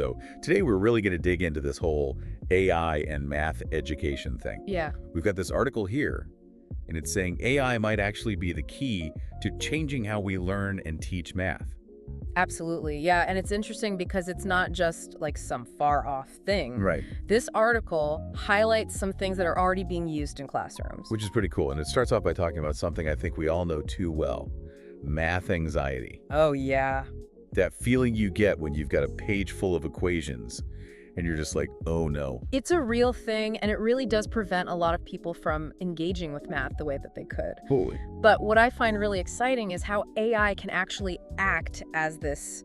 So today we're really going to dig into this whole AI and math education thing. Yeah, We've got this article here, and it's saying AI might actually be the key to changing how we learn and teach math. absolutely. Yeah, and it's interesting because it's not just like some far off thing. Right. This article highlights some things that are already being used in classrooms. Which is pretty cool. And it starts off by talking about something I think we all know too well, math anxiety. Oh, yeah. That feeling you get when you've got a page full of equations and you're just like, oh no. It's a real thing, and it really does prevent a lot of people from engaging with math the way that they could. Holy. But what I find really exciting is how AI can actually act as this,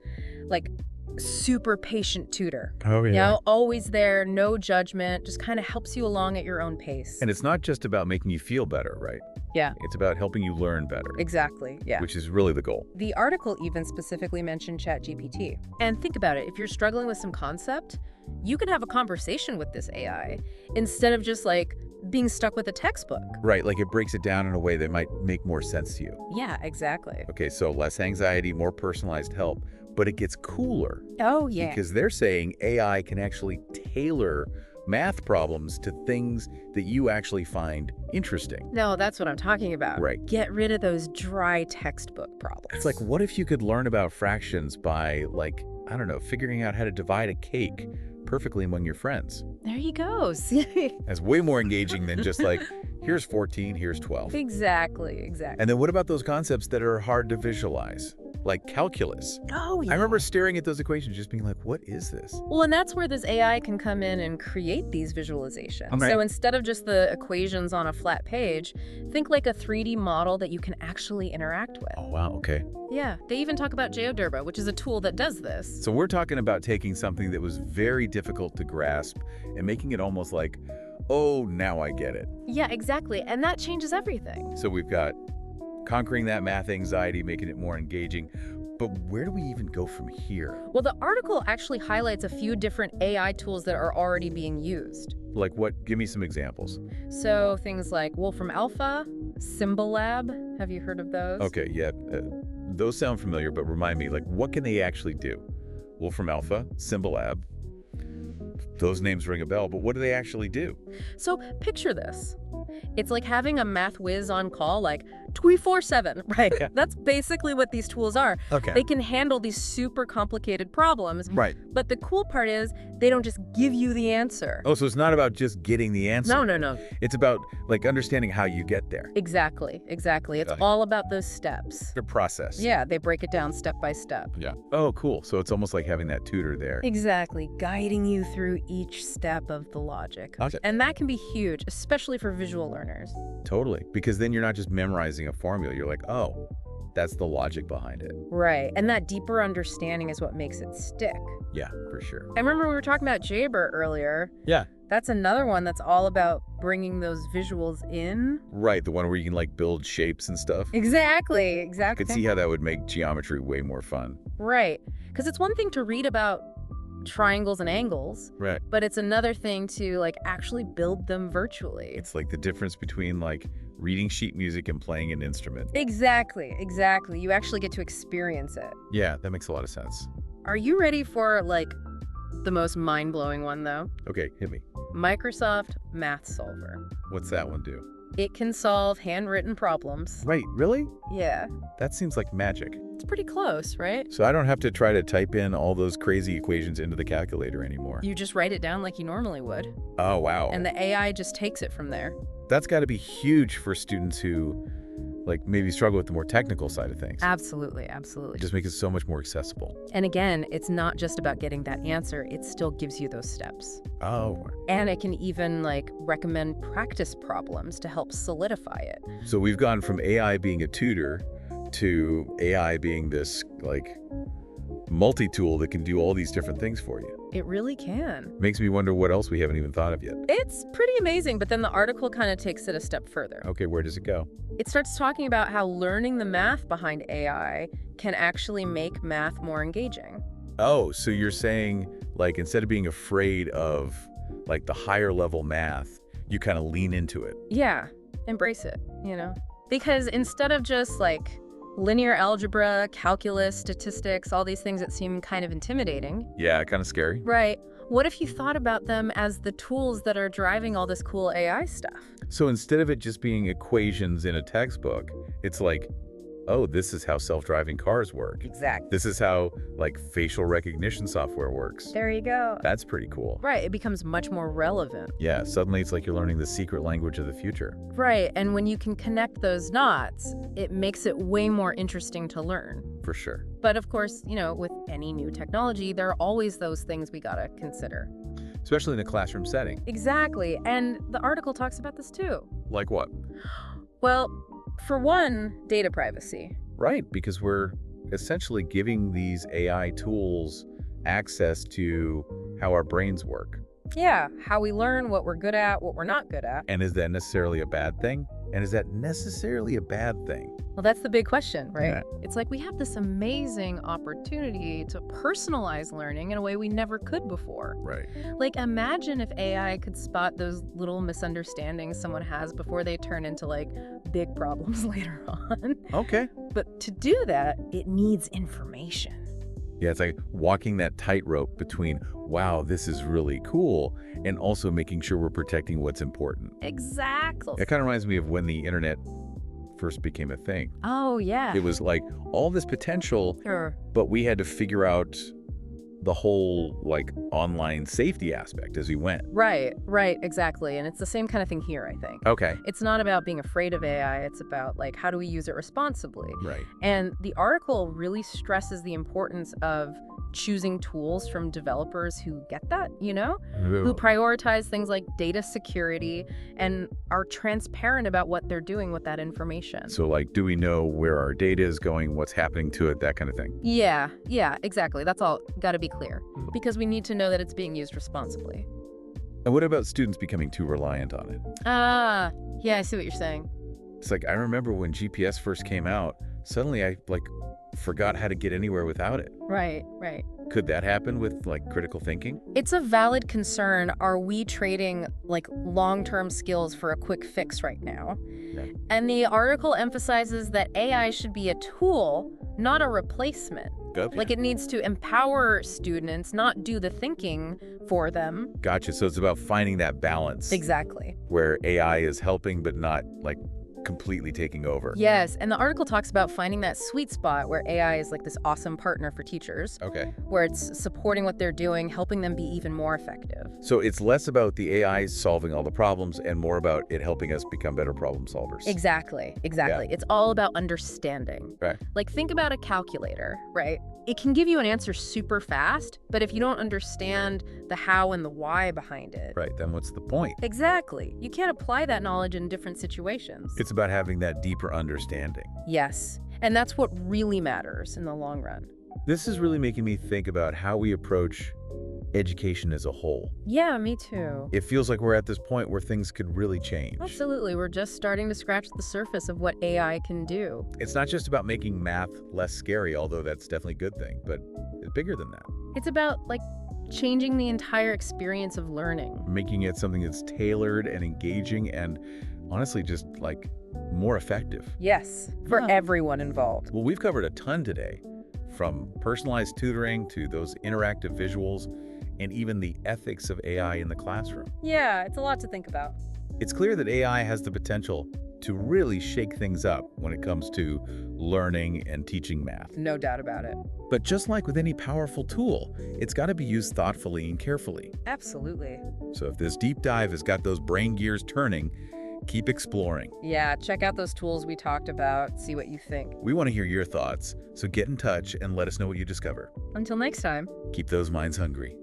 like, super patient tutor. Oh, yeah. You know, always there, no judgment, just kind of helps you along at your own pace. And it's not just about making you feel better, right? Yeah, It's about helping you learn better, exactly. Yeah. which is really the goal. The article even specifically mentioned ChatGPT. And think about it, if you're struggling with some concept, you can have a conversation with this AI instead of just like being stuck with a textbook. Right, like it breaks it down in a way that might make more sense to you. Yeah, exactly. Okay, so less anxiety, more personalized help, but it gets cooler Oh, yeah. because they're saying AI can actually tailor math problems to things that you actually find interesting. No, that's what I'm talking about. Right. Get rid of those dry textbook problems. It's like, what if you could learn about fractions by, like, I don't know, figuring out how to divide a cake perfectly among your friends? There you go. See? That's way more engaging than just like, here's 14, here's 12. Exactly. And then what about those concepts that are hard to visualize? Like calculus. Oh, yeah. I remember staring at those equations just being like, what is this? Well, and that's where this AI can come in and create these visualizations. Okay. So instead of just the equations on a flat page, think like a 3D model that you can actually interact with. Oh, wow, okay. Yeah, they even talk about GeoGebra, which is a tool that does this. So we're talking about taking something that was very difficult to grasp and making it almost like, oh, now I get it. Yeah, exactly. And that changes everything. So we've got conquering that math anxiety, making it more engaging. But where do we even go from here? Well, the article actually highlights a few different AI tools that are already being used. Like what? Give me some examples. So things like Wolfram Alpha, Symbolab. Have you heard of those? Okay, yeah. Those sound familiar, but remind me, like, what can they actually do? Wolfram Alpha, Symbolab. Those names ring a bell, but what do they actually do? So picture this. It's like having a math whiz on call, like 24/7, right? Yeah. That's basically what these tools are. Okay. They can handle these super complicated problems. Right. But the cool part is they don't just give you the answer. Oh, so it's not about just getting the answer. No. It's about, like, understanding how you get there. Exactly. It's Got it. all about those steps. The process. Yeah, they break it down step by step. Yeah. Oh, cool. So it's almost like having that tutor there. Exactly, guiding you through each step of the logic. Okay. And that can be huge, especially for visual learners. Totally. Because then you're not just memorizing a formula. You're like, oh, that's the logic behind it. Right, and that deeper understanding is what makes it stick. Yeah, for sure. I remember we were talking about GeoGebra earlier. Yeah. That's another one that's all about bringing those visuals in. Right. The one where you can, like, build shapes and stuff. Exactly. I could see how that would make geometry way more fun. Right, because it's one thing to read about triangles and angles, Right. but it's another thing to like actually build them virtually. It's like the difference between, like, reading sheet music and playing an instrument. Exactly. You actually get to experience it. Yeah, that makes a lot of sense. Are you ready for like the most mind-blowing one though? Okay, hit me. Microsoft Math Solver. What's that one do? It can solve handwritten problems. Right, really? Yeah, That seems like magic. it's pretty close, right? So I don't have to try to type in all those crazy equations into the calculator anymore. You just write it down like you normally would, Oh, wow. and the AI just takes it from there. That's got to be huge for students who, like, maybe struggle with the more technical side of things. Absolutely. It just makes it so much more accessible. And again, it's not just about getting that answer, it still gives you those steps. Oh, And it can even like recommend practice problems to help solidify it. so we've gone from AI being a tutor to AI being this, like, multi-tool that can do all these different things for you. It really can. Makes me wonder what else we haven't even thought of yet. It's pretty amazing, but then the article kind of takes it a step further. Okay, where does it go? It starts talking about how learning the math behind AI can actually make math more engaging. Oh, so you're saying, like, instead of being afraid of, like, the higher level math, you kind of lean into it. Yeah, embrace it, you know? Because instead of just like Linear algebra, calculus, statistics, all these things that seem kind of intimidating. Yeah, kind of scary. Right. What if you thought about them as the tools that are driving all this cool AI stuff? So instead of it just being equations in a textbook, it's like, oh, this is how self-driving cars work. Exactly. This is how, like, facial recognition software works. There you go. That's pretty cool. Right. It becomes much more relevant. Yeah, suddenly it's like you're learning the secret language of the future. Right. And when you can connect those knots, it makes it way more interesting to learn. For sure. But of course, with any new technology, there are always those things we gotta consider. Especially in a classroom setting. Exactly. And the article talks about this too. Like what? Well, for one, data privacy. Right, because we're essentially giving these AI tools access to how our brains work. Yeah, how we learn, what we're good at, what we're not good at. And is that necessarily a bad thing? And is that necessarily a bad thing? Well, that's the big question, right? Yeah. It's like we have this amazing opportunity to personalize learning in a way we never could before. Right. Like, imagine if AI could spot those little misunderstandings someone has before they turn into, like, big problems later on. Okay. But to do that, it needs information. Yeah, it's like walking that tightrope between, wow, this is really cool, and also making sure we're protecting what's important. Exactly. It kind of reminds me of when the internet first became a thing. Oh, yeah. It was like all this potential, Sure. but we had to figure out the whole, like, online safety aspect as we went. Right, exactly. And it's the same kind of thing here, I think. Okay. It's not about being afraid of AI, it's about, like, how do we use it responsibly? Right. And the article really stresses the importance of choosing tools from developers who get that, who prioritize things like data security and are transparent about what they're doing with that information. So, like, do we know where our data is going, what's happening to it, that kind of thing? Yeah, exactly. That's all got to be clear because we need to know that it's being used responsibly. And what about students becoming too reliant on it? Yeah, I see what you're saying. It's like, I remember when GPS first came out, suddenly I, like, forgot how to get anywhere without it. Right. Could that happen with, like, critical thinking? It's a valid concern. Are we trading, like, long-term skills for a quick fix right now? Yeah. And the article emphasizes that AI should be a tool, not a replacement. Good. Like, it needs to empower students, not do the thinking for them. Gotcha. So it's about finding that balance. Exactly. Where AI is helping but not, like, completely taking over. Yes, and the article talks about finding that sweet spot where AI is like this awesome partner for teachers. Okay. Where it's supporting what they're doing, helping them be even more effective. So it's less about the AI solving all the problems and more about it helping us become better problem solvers. Exactly. Yeah. It's all about understanding. Right. Like, think about a calculator, right? It can give you an answer super fast, but if you don't understand the how and the why behind it. Right, then what's the point? Exactly. You can't apply that knowledge in different situations. It's about having that deeper understanding. Yes, and that's what really matters in the long run. This is really making me think about how we approach education as a whole. Yeah, me too. It feels like we're at this point where things could really change. Absolutely. We're just starting to scratch the surface of what AI can do. It's not just about making math less scary, although that's definitely a good thing, but it's bigger than that. It's about, like, changing the entire experience of learning. Making it something that's tailored and engaging and honestly just, like, more effective. Yes, for Yeah. everyone involved. Well, we've covered a ton today, from personalized tutoring to those interactive visuals and even the ethics of AI in the classroom. Yeah, it's a lot to think about. It's clear that AI has the potential to really shake things up when it comes to learning and teaching math. No doubt about it. But just like with any powerful tool, it's got to be used thoughtfully and carefully. Absolutely. So if this deep dive has got those brain gears turning, keep exploring. Yeah, check out those tools we talked about, see what you think. We want to hear your thoughts, so get in touch and let us know what you discover. Until next time. Keep those minds hungry.